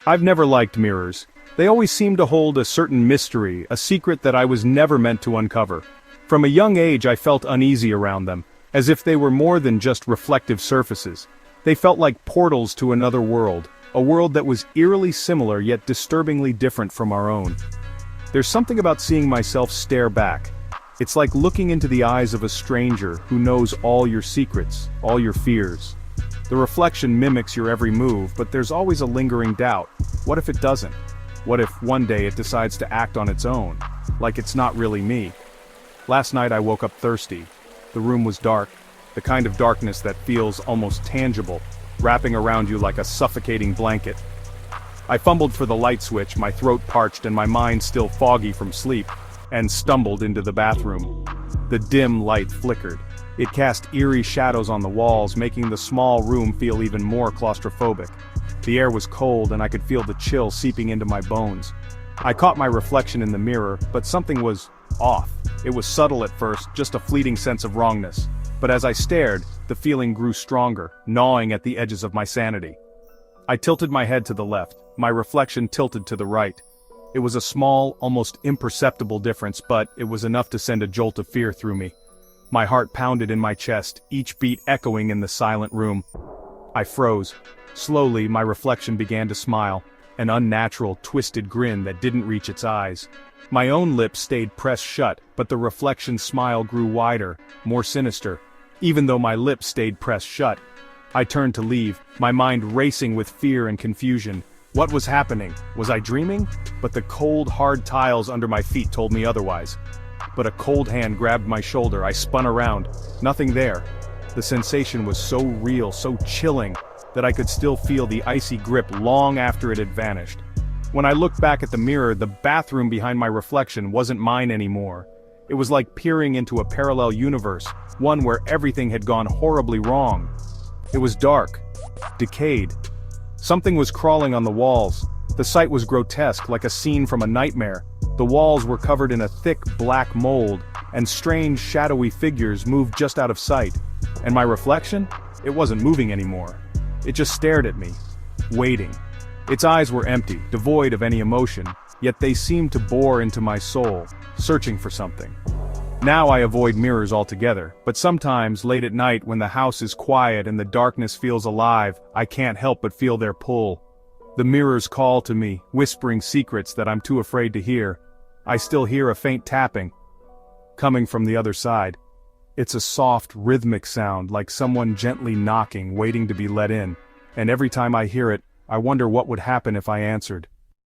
I've never liked mirrors. They always seem to hold a certain mystery, a secret that I was never meant to uncover. From a young age I felt uneasy around them, as if they were more than just reflective surfaces. They felt like portals to another world, a world that was eerily similar yet disturbingly different from our own. There's something about seeing myself stare back. It's like looking into the eyes of a stranger who knows all your secrets, all your fears. The reflection mimics your every move, but there's always a lingering doubt. What if it doesn't? What if one day it decides to act on its own, like it's not really me? Last night I woke up thirsty. The room was dark, the kind of darkness that feels almost tangible, wrapping around you like a suffocating blanket. I fumbled for the light switch, my throat parched and my mind still foggy from sleep, and stumbled into the bathroom. The dim light flickered. It cast eerie shadows on the walls, making the small room feel even more claustrophobic. The air was cold and I could feel the chill seeping into my bones. I caught my reflection in the mirror, but something was off. It was subtle at first, just a fleeting sense of wrongness. But as I stared, the feeling grew stronger, gnawing at the edges of my sanity. I tilted my head to the left, my reflection tilted to the right. It was a small, almost imperceptible difference, but it was enough to send a jolt of fear through me. My heart pounded in my chest, each beat echoing in the silent room. I froze. Slowly, my reflection began to smile, an unnatural, twisted grin that didn't reach its eyes. My own lips stayed pressed shut, but the reflection's smile grew wider, more sinister. Even though my lips stayed pressed shut, I turned to leave, my mind racing with fear and confusion. What was happening? Was I dreaming? But the cold, hard tiles under my feet told me otherwise. But a cold hand grabbed my shoulder. I spun around. Nothing there. The sensation was so real, so chilling, that I could still feel the icy grip long after it had vanished. When I looked back at the mirror, the bathroom behind my reflection wasn't mine anymore. It was like peering into a parallel universe, one where everything had gone horribly wrong. It was dark, decayed. Something was crawling on the walls. The sight was grotesque, like a scene from a nightmare. The walls were covered in a thick black mold, and strange shadowy figures moved just out of sight. And my reflection? It wasn't moving anymore. It just stared at me, waiting. Its eyes were empty, devoid of any emotion, yet they seemed to bore into my soul, searching for something. Now I avoid mirrors altogether, but sometimes, late at night when the house is quiet and the darkness feels alive, I can't help but feel their pull. The mirrors call to me, whispering secrets that I'm too afraid to hear. I still hear a faint tapping, coming from the other side. It's a soft, rhythmic sound, like someone gently knocking, waiting to be let in. And every time I hear it, I wonder what would happen if I answered.